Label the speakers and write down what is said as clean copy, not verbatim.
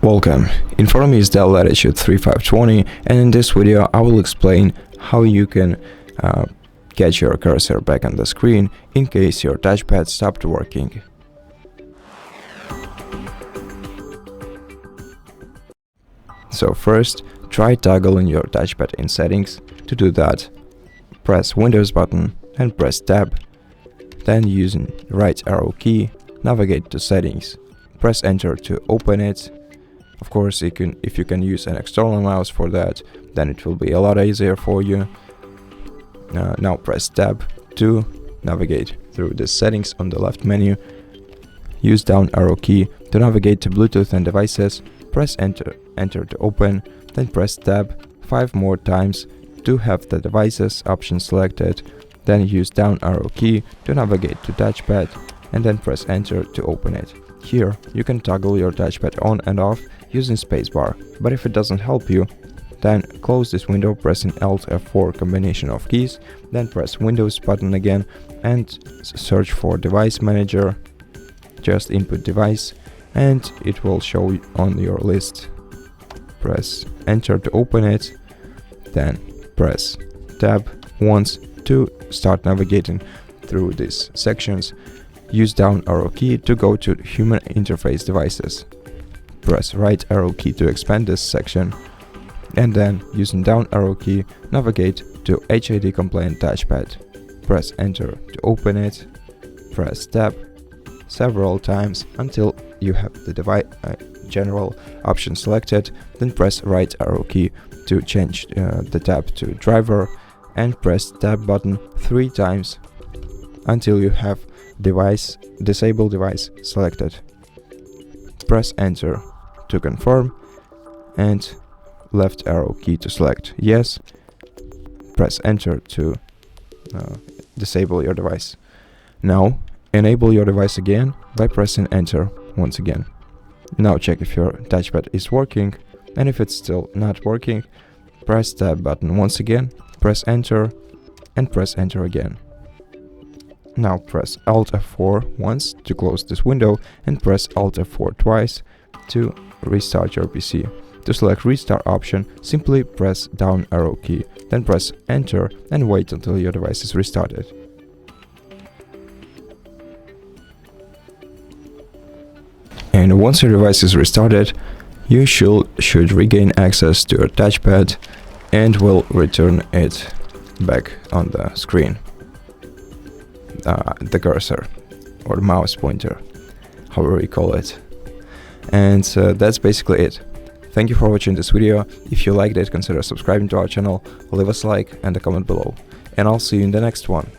Speaker 1: Welcome, in front of me is DELL Latitude 3520, and in this video I will explain how you can get your cursor back on the screen in case your touchpad stopped working. So first, try toggling your touchpad in settings. To do that, press Windows button and press Tab. Then using right arrow key, navigate to settings. Press Enter to open it. Of course, if you can use an external mouse for that, then it will be a lot easier for you. Now press Tab to navigate through the settings on the left menu. Use down arrow key to navigate to Bluetooth and devices. Press Enter to open, then press Tab 5 more times to have the devices option selected. Then use down arrow key to navigate to touchpad, and then press Enter to open it. Here, you can toggle your touchpad on and off using spacebar, but if it doesn't help you, then close this window pressing Alt F4 combination of keys, then press Windows button again and search for Device Manager. Just input device and it will show on your list. Press Enter to open it, then press Tab once to start navigating through these sections. Use down arrow key to go to Human Interface Devices. Press right arrow key to expand this section, and then using down arrow key, navigate to HID compliant touchpad. Press Enter to open it. Press Tab several times until you have the device general option selected. Then press right arrow key to change the tab to driver, and press Tab button 3 times until you have disable device selected. Press Enter to confirm and left arrow key to select yes. Press Enter to disable your device. Now enable your device again by pressing Enter once again. Now check if your touchpad is working, and if it's still not working, press Tab button once again, press Enter and press Enter again. Now press Alt F4 once to close this window and press Alt F4 twice to restart your PC. To select restart option, simply press down arrow key, then press Enter and wait until your device is restarted. And once your device is restarted, you should regain access to your touchpad and will return it back on the screen. The cursor or the mouse pointer, however you call it. And that's basically it. Thank you for watching this video. If you liked it, consider subscribing to our channel, leave us a like and a comment below. And I'll see you in the next one.